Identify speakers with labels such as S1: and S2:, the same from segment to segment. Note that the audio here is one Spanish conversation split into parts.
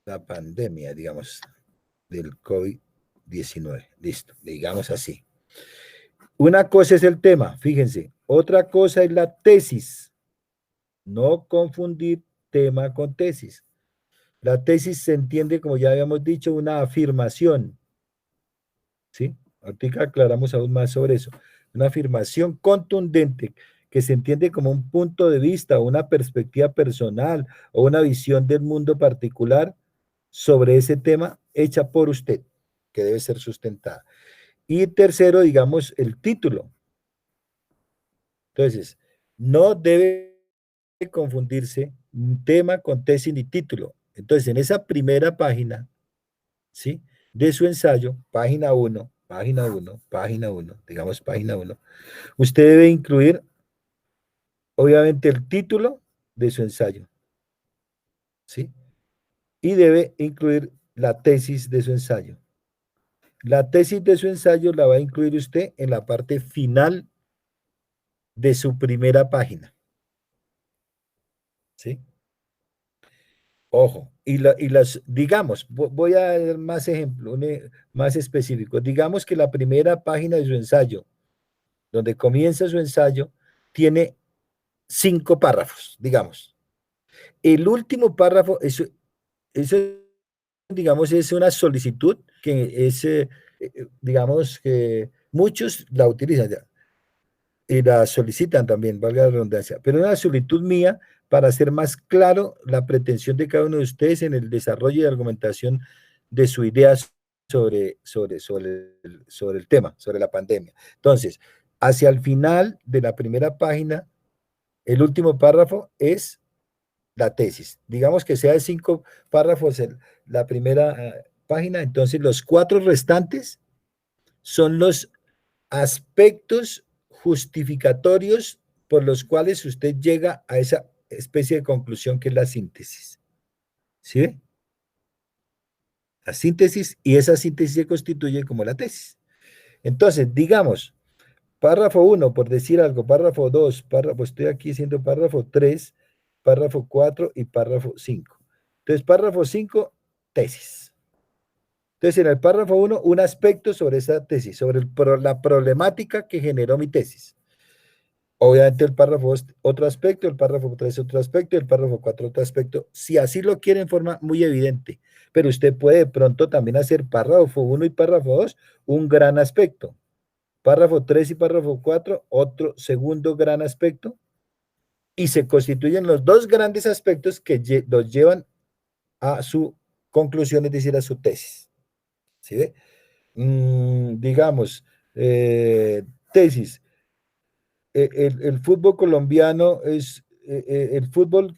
S1: La pandemia, digamos, del COVID-19. Listo, digamos así. Una cosa es el tema, fíjense. Otra cosa es la tesis. No confundir tema con tesis. La tesis se entiende, como ya habíamos dicho, una afirmación. ¿Sí? Ahorita aclaramos aún más sobre eso. Una afirmación contundente que se entiende como un punto de vista, una perspectiva personal o una visión del mundo particular sobre ese tema hecha por usted, que debe ser sustentada. Y tercero, digamos, el título. Entonces, no debe confundirse un tema con tesis ni título. Entonces, en esa primera página, ¿sí? De su ensayo, página 1, digamos página 1, usted debe incluir, obviamente, el título de su ensayo, ¿sí? Y debe incluir la tesis de su ensayo. La tesis de su ensayo la va a incluir usted en la parte final de su primera página, ¿sí? Ojo, digamos, voy a dar más ejemplos, más específicos. Digamos que la primera página de su ensayo, donde comienza su ensayo, tiene 5 párrafos, digamos. El último párrafo, eso, digamos, es una solicitud que es, digamos, que muchos la utilizan ya y la solicitan también, valga la redundancia, pero una solicitud mía para hacer más claro la pretensión de cada uno de ustedes en el desarrollo y argumentación de su idea sobre el tema, sobre la pandemia. Entonces, hacia el final de la primera página, el último párrafo es la tesis. Digamos que sea de 5 párrafos la primera página, entonces los 4 restantes son los aspectos justificatorios por los cuales usted llega a esa especie de conclusión que es la síntesis. ¿Sí ve? La síntesis, y esa síntesis se constituye como la tesis. Entonces, digamos, párrafo 1, por decir algo, párrafo 2, estoy aquí haciendo párrafo 3, párrafo 4 y párrafo 5. Entonces, párrafo 5, tesis. Entonces, en el párrafo 1, un aspecto sobre esa tesis, sobre la problemática que generó mi tesis. Obviamente el párrafo 2, otro aspecto, el párrafo 3, otro aspecto, el párrafo 4, otro aspecto, si así lo quiere en forma muy evidente, pero usted puede de pronto también hacer párrafo 1 y párrafo 2, un gran aspecto, párrafo 3 y párrafo 4, otro segundo gran aspecto, y se constituyen los dos grandes aspectos que los llevan a su conclusión, es decir, a su tesis. ¿Sí ve? Digamos, tesis. El fútbol colombiano es, el fútbol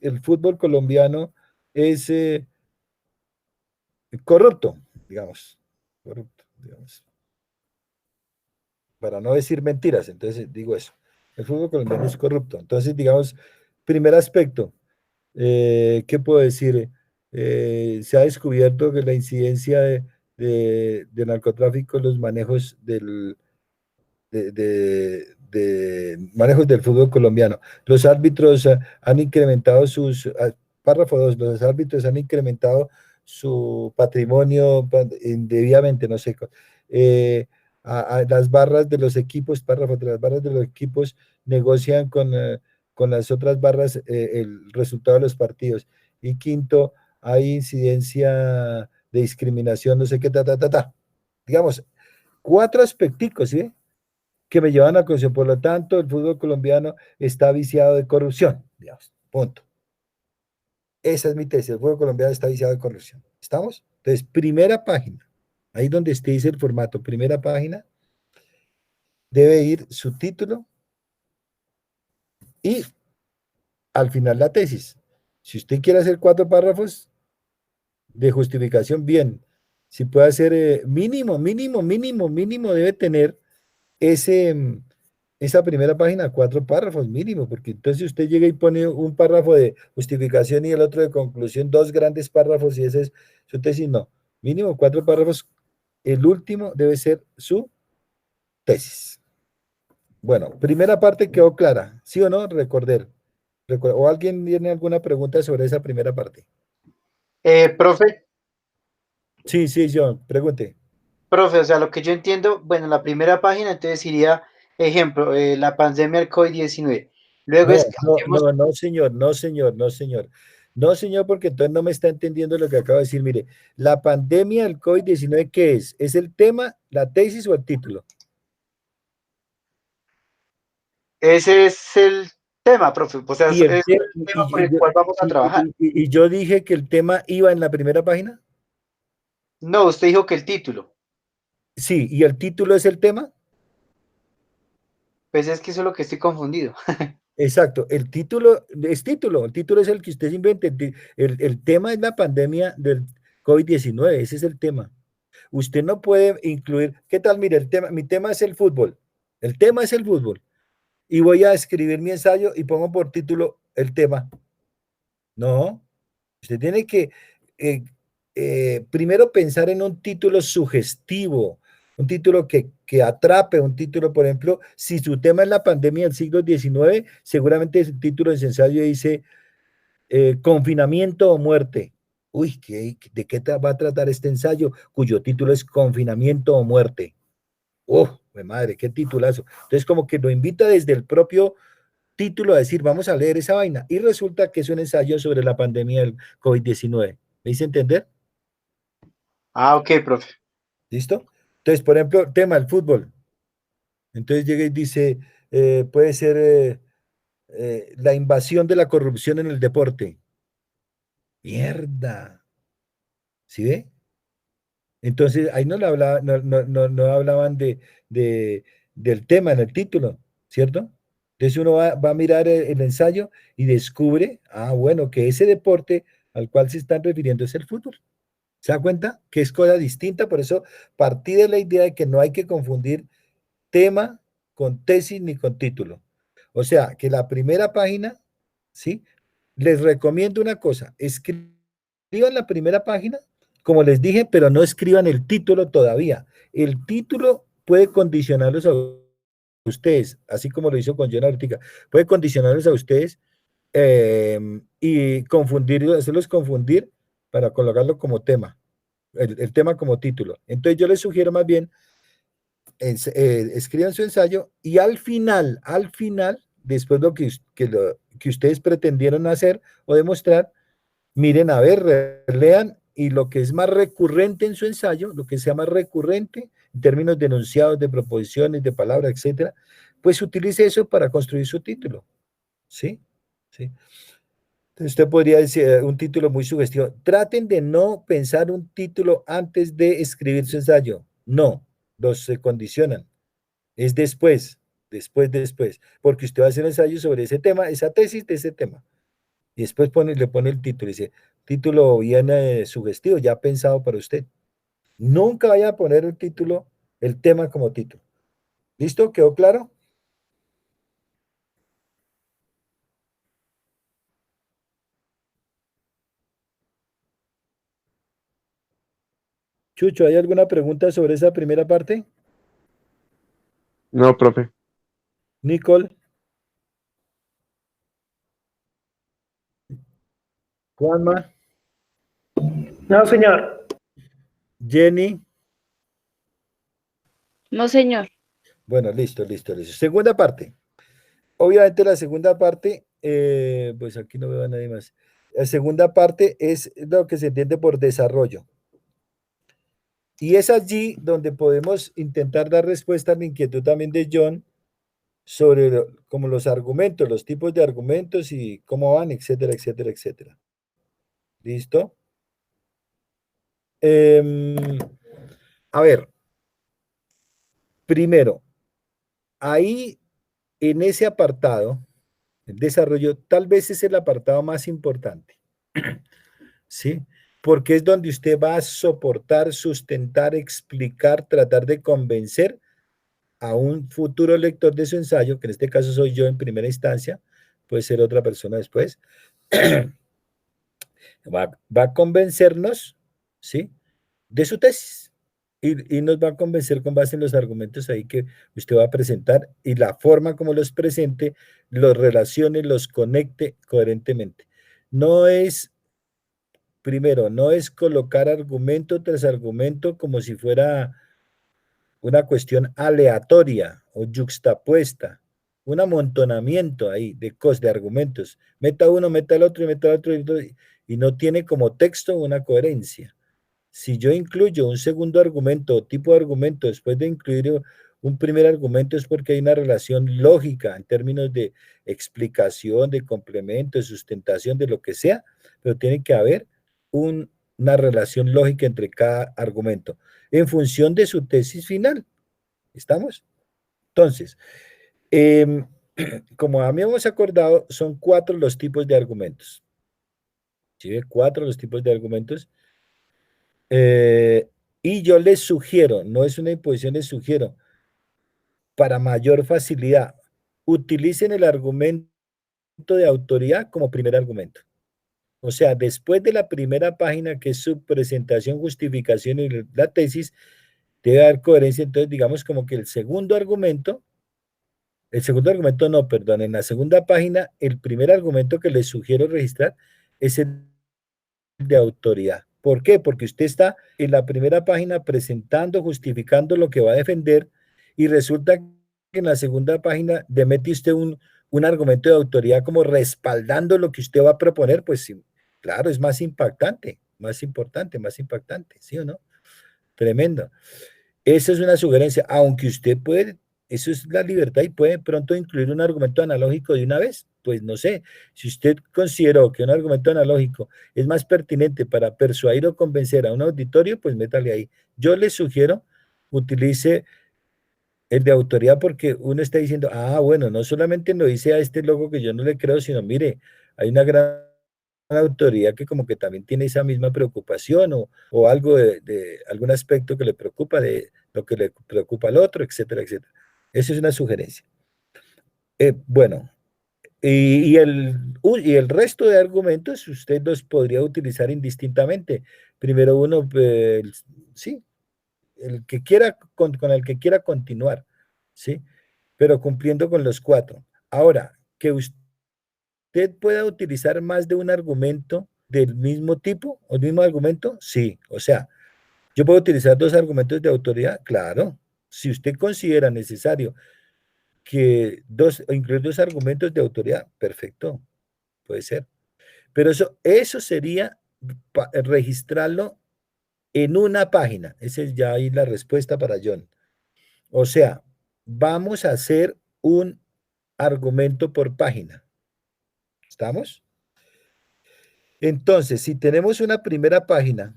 S1: colombiano es corrupto, digamos, para no decir mentiras, entonces digo eso. El fútbol colombiano es corrupto. Entonces, digamos, primer aspecto, ¿qué puedo decir? Se ha descubierto que la incidencia de narcotráfico en los manejos de manejos del fútbol colombiano. Los árbitros han incrementado párrafo 2, los árbitros han incrementado su patrimonio indebidamente, no sé, a las barras de los equipos, párrafo de las barras de los equipos negocian con las otras barras el resultado de los partidos. Y quinto, hay incidencia de discriminación, no sé qué, digamos, 4 aspecticos, ¿sí? Que me llevan a conclusión. Por lo tanto, el fútbol colombiano está viciado de corrupción, digamos, punto. Esa es mi tesis, el fútbol colombiano está viciado de corrupción. ¿Estamos? Entonces, primera página, ahí donde usted dice el formato, primera página, debe ir su título y al final la tesis. Si usted quiere hacer 4 párrafos de justificación, bien. Si puede hacer mínimo, debe tener esa primera página, 4 párrafos mínimo, porque entonces usted llega y pone un párrafo de justificación y el otro de conclusión, 2 grandes párrafos y ese es su tesis, no, mínimo 4 párrafos, el último debe ser su tesis. Bueno, primera parte quedó clara, ¿sí o no? ¿O alguien tiene alguna pregunta sobre esa primera parte?
S2: Profe,
S1: Sí, sí, John, pregunte.
S2: profe, o sea, lo que yo entiendo, bueno, la primera página entonces iría, ejemplo, la pandemia del COVID-19. Luego
S1: No, no,
S2: escribimos,
S1: no, no, señor, no, señor, no, señor. No, señor, porque entonces no me está entendiendo lo que acabo de decir. Mire, la pandemia del COVID-19, ¿qué es? ¿Es el tema, la tesis o el título?
S2: ese es el tema, profe, o sea,
S1: Y,
S2: ese
S1: el
S2: es
S1: te-
S2: el tema por el cual vamos a trabajar.
S1: y yo dije que el tema iba en la primera página.
S2: No, usted dijo que el título,
S1: Sí, y el título es el tema.
S2: pues es que eso es lo que estoy confundido.
S1: Exacto, el título es título, el título es el que usted invente. El tema es la pandemia del COVID-19, ese es el tema. Usted no puede incluir, ¿qué tal? Mire, mi tema es el fútbol. El tema es el fútbol. Y voy a escribir mi ensayo y pongo por título el tema. No, usted tiene que eh, primero pensar en un título sugestivo, un título que atrape, un título, por ejemplo, si su tema es la pandemia del siglo XIX, seguramente el título de ese ensayo dice confinamiento o muerte. Uy, ¿de qué va a tratar este ensayo cuyo título es confinamiento o muerte? ¡Oh, mi madre, qué titulazo! Entonces, como que lo invita desde el propio título a decir, vamos a leer esa vaina. Y resulta que es un ensayo sobre la pandemia del COVID-19. ¿Me hice entender?
S2: Ah, ok, profe.
S1: ¿Listo? Entonces, por ejemplo, tema el fútbol. Entonces llega y dice, puede ser la invasión de la corrupción en el deporte. Mierda. ¿Sí ve? Entonces, ahí no, le hablaba, no hablaban de- del tema en el título, ¿cierto? Entonces uno va a mirar el ensayo y descubre, bueno, que ese deporte al cual se están refiriendo es el fútbol. ¿Se da cuenta? Que es cosa distinta, por eso partí de la idea de que no hay que confundir tema con tesis ni con título. O sea, que la primera página, ¿sí? Les recomiendo una cosa, escriban la primera página, como les dije, pero no escriban el título todavía. El título puede condicionarlos a ustedes, así como lo hizo con John Ortiga, puede condicionarlos a ustedes y hacerlos confundir para colocarlo como tema, el tema como título. Entonces yo les sugiero más bien escriban su ensayo y al final, después lo que ustedes pretendieron hacer o demostrar, miren a ver, lean y lo que es más recurrente en su ensayo, lo que sea más recurrente en términos de enunciados, de proposiciones, de palabras, etcétera, pues utilice eso para construir su título. ¿Sí? ¿Sí? Entonces usted podría decir un título muy sugestivo. Traten de no pensar un título antes de escribir su ensayo. No, los se condicionan. Es después, porque usted va a hacer un ensayo sobre ese tema, esa tesis de ese tema. Y después le pone el título, dice, título bien sugestivo, ya pensado para usted. Nunca vaya a poner el título, el tema como título. ¿Listo? ¿Quedó claro? Chucho, ¿hay alguna pregunta sobre esa primera parte?
S3: No, profe.
S1: Nicole, Juanma,
S4: No, señor.
S1: Jenny.
S5: No, señor.
S1: Bueno, listo. Segunda parte. Obviamente la segunda parte, pues aquí no veo a nadie más. La segunda parte es lo que se entiende por desarrollo. Y es allí donde podemos intentar dar respuesta a la inquietud también de John sobre como los argumentos, los tipos de argumentos y cómo van, etcétera, etcétera, etcétera. ¿Listo? Em, a ver, primero, ahí en ese apartado, el desarrollo, tal vez es el apartado más importante. ¿Sí? Porque es donde usted va a soportar, sustentar, explicar, tratar de convencer a un futuro lector de su ensayo, que en este caso soy yo en primera instancia, puede ser otra persona después, va a convencernos, ¿sí? De su tesis. Y nos va a convencer con base en los argumentos ahí que usted va a presentar y la forma como los presente, los relacione, los conecte coherentemente. No es primero, no es colocar argumento tras argumento como si fuera una cuestión aleatoria o yuxtapuesta, un amontonamiento ahí de argumentos. Meta uno, meta el otro y meta el otro y no tiene como texto una coherencia. Si yo incluyo un segundo argumento o tipo de argumento después de incluir un primer argumento es porque hay una relación lógica en términos de explicación, de complemento, de sustentación, de lo que sea, pero tiene que haber una relación lógica entre cada argumento en función de su tesis final. ¿Estamos? Entonces, eh, como habíamos acordado, son 4 los tipos de argumentos. ¿Sí? 4 los tipos de argumentos. Y yo les sugiero, no es una imposición, les sugiero, para mayor facilidad, utilicen el argumento de autoridad como primer argumento. O sea, después de la primera página, que es su presentación, justificación y la tesis, debe haber coherencia. Entonces, digamos como que el segundo argumento no, perdón, en la segunda página, el primer argumento que les sugiero registrar es el de autoridad. ¿Por qué? Porque usted está en la primera página presentando, justificando lo que va a defender y resulta que en la segunda página le mete usted un argumento de autoridad como respaldando lo que usted va a proponer, pues sí, claro, es más impactante, más importante, más impactante, ¿sí o no? Tremendo. Esa es una sugerencia, aunque usted puede, eso es la libertad y puede pronto incluir un argumento analógico de una vez. Pues no sé, si usted consideró que un argumento analógico es más pertinente para persuadir o convencer a un auditorio, pues métale ahí. Yo le sugiero, utilice el de autoridad porque uno está diciendo, ah, bueno, no solamente lo dice a este logo que yo no le creo, sino mire, hay una gran autoridad que como que también tiene esa misma preocupación o algo de algún aspecto que le preocupa de lo que le preocupa al otro, etcétera, etcétera. Esa es una sugerencia. Bueno, y el resto de argumentos usted los podría utilizar indistintamente. Primero uno, sí, el que quiera, con el que quiera continuar, ¿sí? Pero cumpliendo con los 4. Ahora, que usted pueda utilizar más de un argumento del mismo tipo o el mismo argumento, sí. O sea, yo puedo utilizar 2 argumentos de autoridad, claro. Si usted considera necesario que incluir 2 argumentos de autoridad, perfecto, puede ser. Pero eso sería registrarlo en una página. Esa es ya ahí la respuesta para John. O sea, vamos a hacer un argumento por página. ¿Estamos? Entonces, si tenemos una primera página,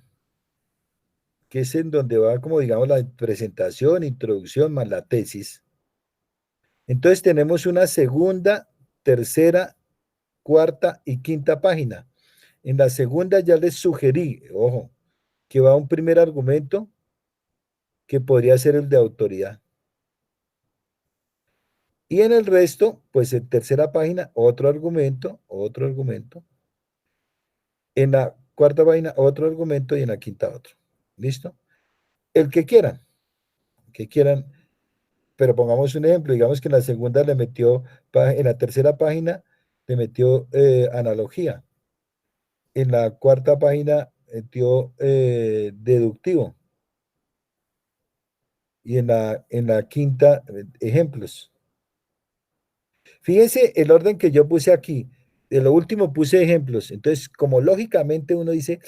S1: que es en donde va como digamos la presentación, introducción más la tesis, entonces tenemos una segunda, tercera, cuarta y quinta página. En la segunda ya les sugerí, ojo, que va un primer argumento que podría ser el de autoridad. Y en el resto, pues en tercera página, otro argumento, otro argumento. En la cuarta página, otro argumento y en la quinta otro. ¿Listo? El que quieran, pero pongamos un ejemplo, digamos que en la segunda le metió, en la tercera página le metió analogía. En la cuarta página metió deductivo. Y en la quinta, ejemplos. Fíjense el orden que yo puse aquí. De lo último puse ejemplos. Entonces, como lógicamente uno dice,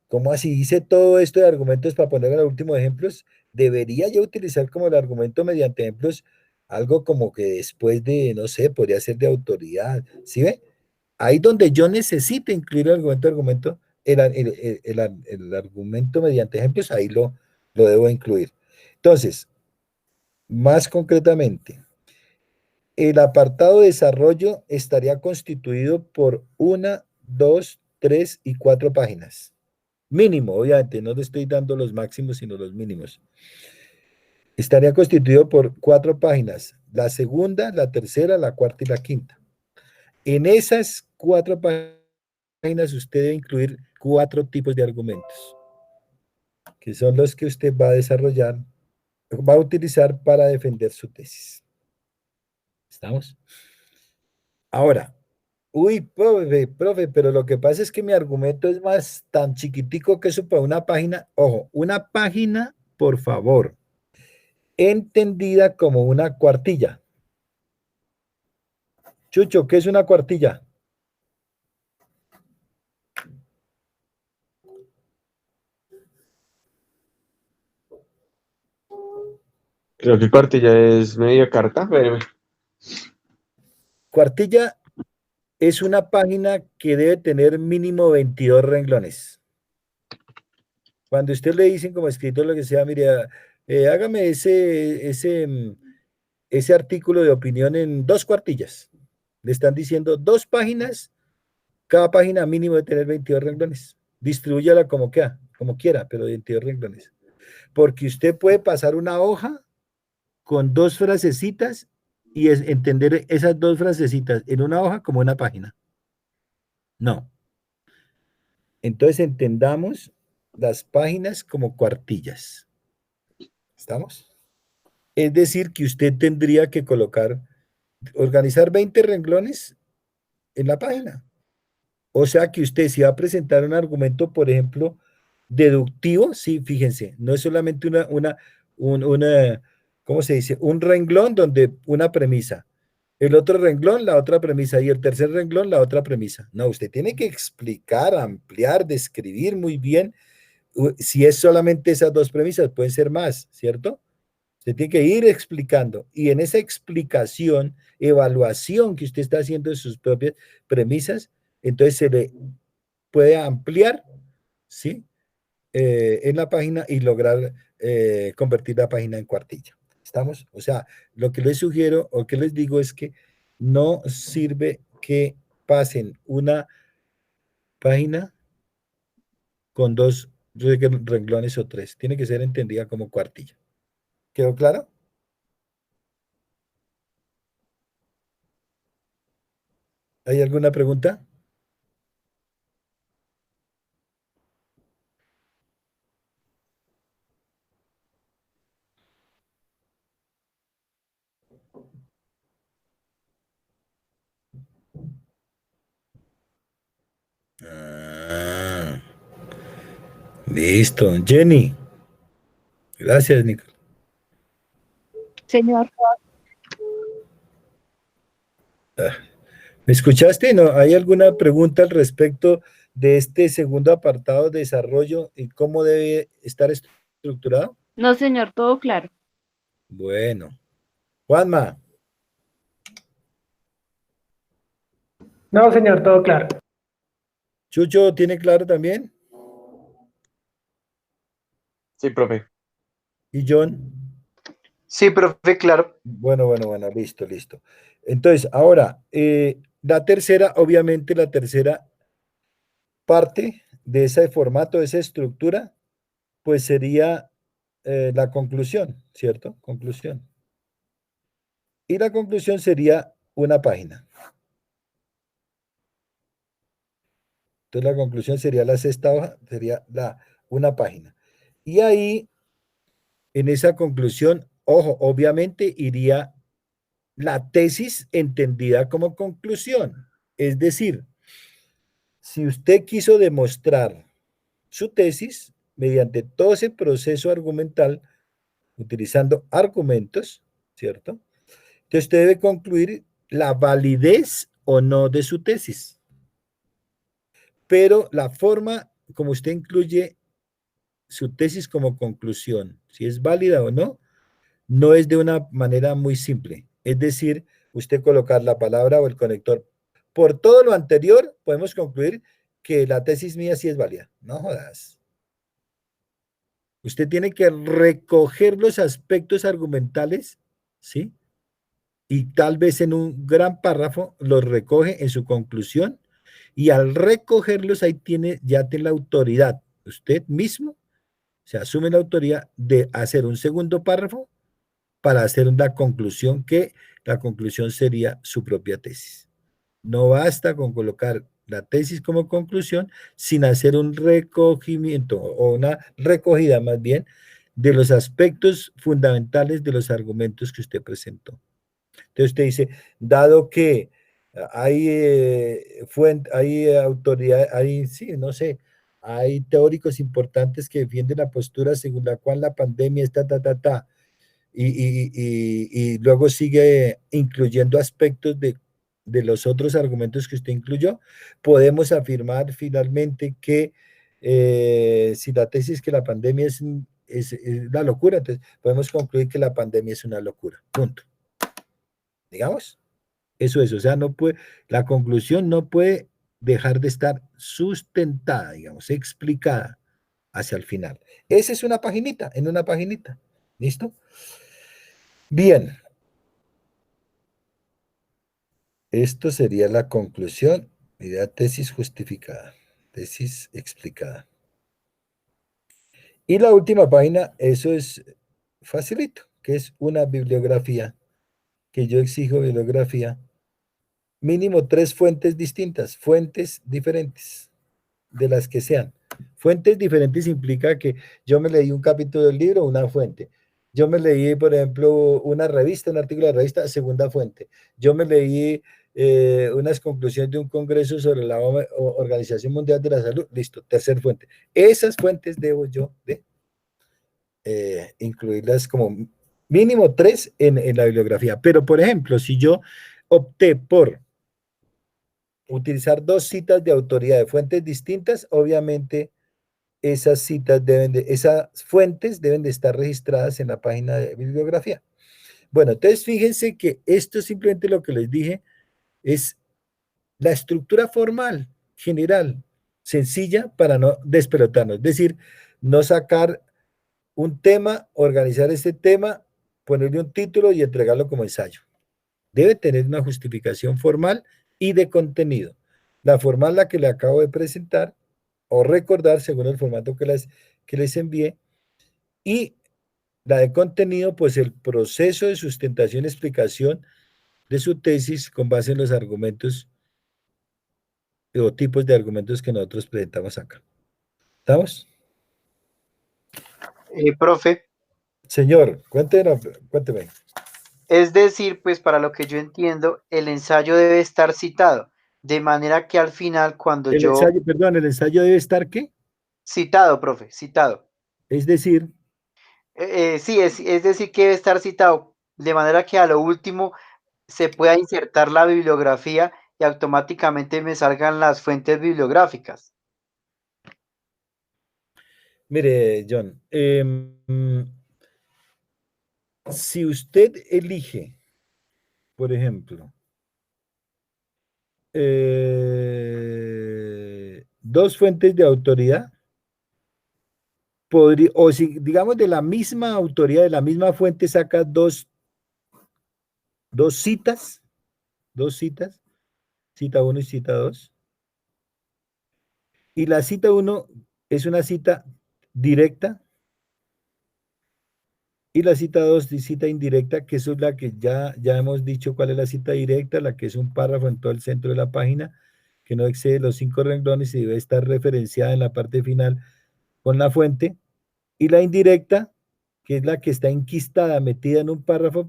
S1: ¿cómo así hice todo esto de argumentos para poner en los últimos ejemplos? Debería yo utilizar como el argumento mediante ejemplos algo como que después de, no sé, podría ser de autoridad. ¿Sí ve? Ahí donde yo necesito incluir el el argumento mediante ejemplos, ahí lo debo incluir. Entonces, más concretamente, el apartado de desarrollo estaría constituido por 1, 2, 3 y 4 páginas. Mínimo, obviamente, no le estoy dando los máximos, sino los mínimos. Estaría constituido por 4 páginas, la segunda, la tercera, la cuarta y la quinta. En esas 4 páginas usted debe incluir 4 tipos de argumentos, que son los que usted va a desarrollar, va a utilizar para defender su tesis. ¿Estamos? Ahora, Uy, profe, pero lo que pasa es que mi argumento es más tan chiquitico que eso para una página. Ojo, una página, por favor, entendida como una cuartilla. Chucho, ¿qué es una cuartilla?
S3: Creo que cuartilla es media carta, pero
S1: Cuartilla es una página que debe tener mínimo 22 renglones. Cuando usted le dicen como escritor lo que sea, mire, hágame ese artículo de opinión en 2 cuartillas. Le están diciendo 2 páginas, cada página mínimo debe tener 22 renglones. Distribúyala como quiera, pero 22 renglones. Porque usted puede pasar una hoja con 2 frasecitas y entender esas 2 frasecitas en una hoja como una página. No. Entonces entendamos las páginas como cuartillas. ¿Estamos? Es decir, que usted tendría que organizar 20 renglones en la página. O sea que usted si va a presentar un argumento, por ejemplo, deductivo, sí, fíjense, no es solamente ¿cómo se dice? Un renglón donde una premisa, el otro renglón, la otra premisa, y el tercer renglón, la otra premisa. No, usted tiene que explicar, ampliar, describir muy bien. Si es solamente esas 2 premisas, pueden ser más, ¿cierto? Usted tiene que ir explicando. Y en esa explicación, evaluación que usted está haciendo de sus propias premisas, entonces se le puede ampliar, ¿sí? En la página y lograr convertir la página en cuartilla. ¿Estamos? O sea, lo que les sugiero o que les digo es que no sirve que pasen una página con 2 renglones o 3. Tiene que ser entendida como cuartilla. ¿Quedó claro? ¿Hay alguna pregunta? Ah, listo. Jenny. Gracias, Nico.
S5: Señor,
S1: ¿Me escuchaste? ¿No? ¿Hay alguna pregunta al respecto de este segundo apartado de desarrollo y cómo debe estar estructurado?
S5: no, señor, todo claro.
S1: Bueno. Juanma,
S4: No, señor, todo claro.
S1: Chucho, ¿tiene claro también?
S3: sí, profe.
S1: ¿Y John?
S2: Sí, profe, claro.
S1: Bueno, listo. Entonces, ahora, obviamente la tercera parte de ese formato, de esa estructura, pues sería la conclusión, ¿cierto? Conclusión. Y la conclusión sería una página. Entonces la conclusión sería la sexta hoja, sería una página. Y ahí, en esa conclusión, ojo, obviamente iría la tesis entendida como conclusión. Es decir, si usted quiso demostrar su tesis mediante todo ese proceso argumental, utilizando argumentos, ¿cierto? Entonces usted debe concluir la validez o no de su tesis. Pero la forma como usted incluye su tesis como conclusión, si es válida o no, no es de una manera muy simple. Es decir, usted colocar la palabra o el conector. Por todo lo anterior, podemos concluir que la tesis mía sí es válida. No jodas. Usted tiene que recoger los aspectos argumentales, ¿sí? Y tal vez en un gran párrafo los recoge en su conclusión y al recogerlos ahí ya tiene la autoridad. Usted mismo se asume la autoridad de hacer un segundo párrafo para hacer una conclusión que la conclusión sería su propia tesis. No basta con colocar la tesis como conclusión sin hacer un recogimiento o una recogida más bien de los aspectos fundamentales de los argumentos que usted presentó. Entonces usted dice, dado que Hay autoridades, sí, no sé, hay teóricos importantes que defienden la postura según la cual la pandemia está, y luego sigue incluyendo aspectos de los otros argumentos que usted incluyó. Podemos afirmar finalmente que si la tesis que la pandemia es la locura, entonces podemos concluir que la pandemia es una locura, punto. Digamos, eso es, o sea, no puede, la conclusión no puede dejar de estar sustentada, digamos, explicada hacia el final. Esa es una paginita, en una paginita, ¿listo? Bien, esto sería la conclusión, idea tesis justificada, tesis explicada. Y la última página, eso es facilito, que es una bibliografía, que yo exijo bibliografía, mínimo 3 fuentes distintas, fuentes diferentes, de las que sean. Fuentes diferentes implica que yo me leí un capítulo del libro, una fuente. Yo me leí, por ejemplo, una revista, un artículo de revista, segunda fuente. Yo me leí unas conclusiones de un congreso sobre la Organización Mundial de la Salud, listo, tercera fuente. Esas fuentes debo yo de incluirlas como mínimo 3 en la bibliografía. Pero, por ejemplo, si yo opté por utilizar 2 citas de autoría de fuentes distintas, obviamente esas esas fuentes deben de estar registradas en la página de bibliografía. Bueno, entonces fíjense que esto simplemente lo que les dije es la estructura formal, general, sencilla para no despelotarnos. Es decir, no sacar un tema, organizar este tema, ponerle un título y entregarlo como ensayo. Debe tener una justificación formal y de contenido. La formal, la que le acabo de presentar, o recordar según el formato que les envié, y la de contenido, pues el proceso de sustentación y explicación de su tesis con base en los argumentos o tipos de argumentos que nosotros presentamos acá. ¿Estamos?
S2: Profe,
S1: Señor, cuénteme.
S2: es decir, pues para lo que yo entiendo, el ensayo debe estar citado, de manera que al final cuando
S1: El ensayo, perdón, el ensayo debe estar, ¿qué?
S2: Citado, profe, citado.
S1: Es decir,
S2: Sí, es decir, que debe estar citado, de manera que a lo último se pueda insertar la bibliografía y automáticamente me salgan las fuentes bibliográficas.
S1: mire, John, si usted elige, por ejemplo, 2 fuentes de autoridad, o si digamos de la misma autoría, de la misma fuente, saca dos citas, cita 1 y cita 2, y la cita 1 es una cita directa, y la cita 2 es cita indirecta, que eso es la que ya hemos dicho cuál es la cita directa, la que es un párrafo en todo el centro de la página, que no excede los 5 renglones y debe estar referenciada en la parte final con la fuente, y la indirecta, que es la que está enquistada, metida en un párrafo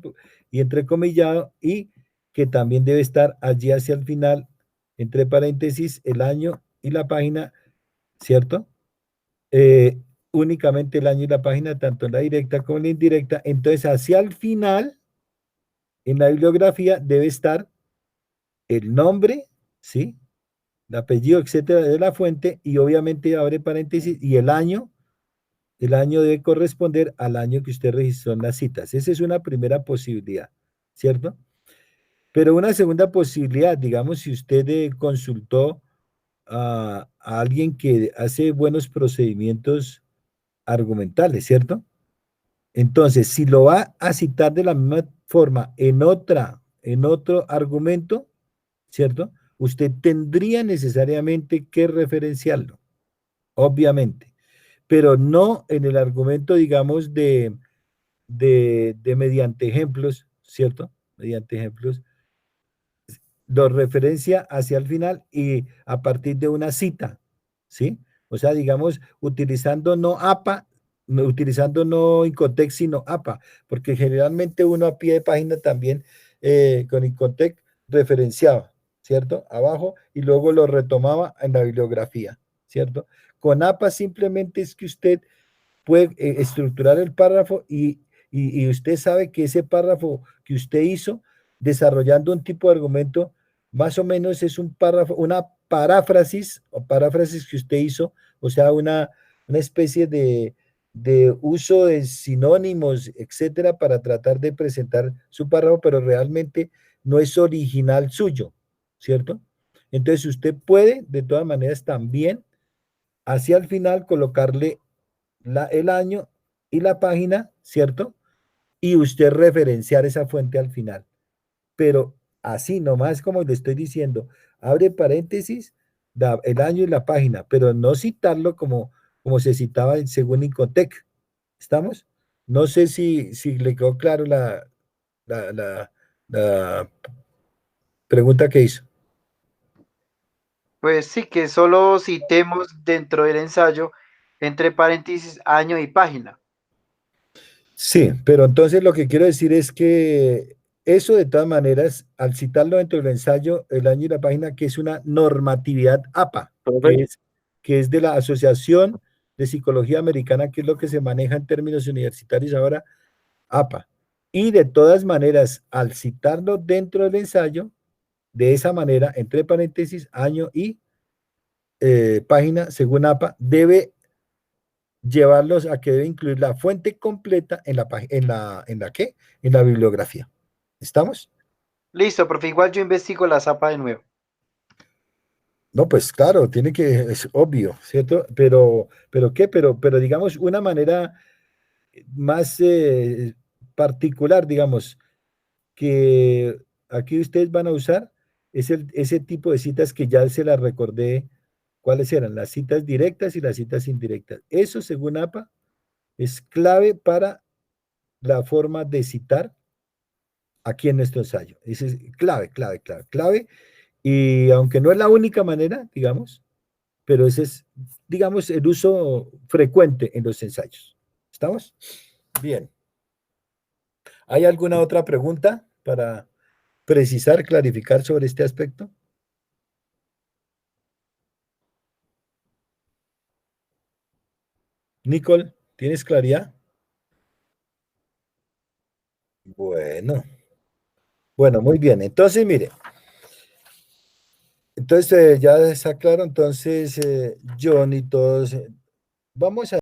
S1: y entrecomillado, y que también debe estar allí hacia el final, entre paréntesis, el año y la página, ¿cierto? Únicamente el año y la página, tanto en la directa como en la indirecta. Entonces, hacia el final, en la bibliografía, debe estar el nombre, ¿sí? El apellido, etcétera, de la fuente, y obviamente abre paréntesis, y el año debe corresponder al año que usted registró en las citas. Esa es una primera posibilidad, ¿cierto? Pero una segunda posibilidad, digamos, si usted consultó a alguien que hace buenos procedimientos argumentales, ¿cierto? Entonces, si lo va a citar de la misma forma en otro argumento, ¿cierto? Usted tendría necesariamente que referenciarlo, obviamente, pero no en el argumento, digamos, de mediante ejemplos, ¿cierto? Mediante ejemplos, lo referencia hacia el final y a partir de una cita, ¿sí? O sea, digamos, utilizando no APA, utilizando no Incotec, sino APA, porque generalmente uno a pie de página también con Incotec referenciaba, ¿cierto? Abajo, y luego lo retomaba en la bibliografía, ¿cierto? Con APA simplemente es que usted puede estructurar el párrafo y usted sabe que ese párrafo que usted hizo, desarrollando un tipo de argumento, más o menos es un párrafo, una paráfrasis o paráfrasis que usted hizo, o sea, una especie de uso de sinónimos, etcétera, para tratar de presentar su párrafo, pero realmente no es original suyo, ¿cierto? Entonces usted puede, de todas maneras, también hacia el final colocarle el año y la página, ¿cierto? Y usted referenciar esa fuente al final. Pero así nomás como le estoy diciendo, abre paréntesis, da el año y la página, pero no citarlo como se citaba según Incotec. ¿Estamos? No sé si le quedó claro la, la- la pregunta que hizo.
S2: Pues sí, que solo citemos dentro del ensayo, entre paréntesis, año y página.
S1: Sí, pero entonces lo que quiero decir es que eso de todas maneras, al citarlo dentro del ensayo, el año y la página, que es una normatividad APA,
S3: Profe,
S1: que es de la Asociación de Psicología Americana, que es lo que se maneja en términos universitarios ahora, APA. Y de todas maneras, al citarlo dentro del ensayo, de esa manera, entre paréntesis, año y página, según APA, debe llevarlos a que debe incluir la fuente completa ¿qué? En la bibliografía. ¿Estamos?
S2: Listo, profe, igual yo investigo la zapa de nuevo.
S1: No, pues claro, tiene que, es obvio, ¿cierto? Pero ¿qué? Pero digamos, una manera más particular, digamos, que aquí ustedes van a usar es ese tipo de citas que ya se las recordé, cuáles eran, las citas directas y las citas indirectas. Eso, según APA, es clave para la forma de citar aquí en nuestro ensayo. Ese es clave, clave, clave, clave. Y aunque no es la única manera, digamos, pero ese es, digamos, el uso frecuente en los ensayos. ¿Estamos? Bien. ¿Hay alguna otra pregunta para precisar, clarificar sobre este aspecto? Nicole, ¿tienes claridad? Bueno, bueno, muy bien. Entonces, mire, entonces ya está claro, entonces John y todos, vamos a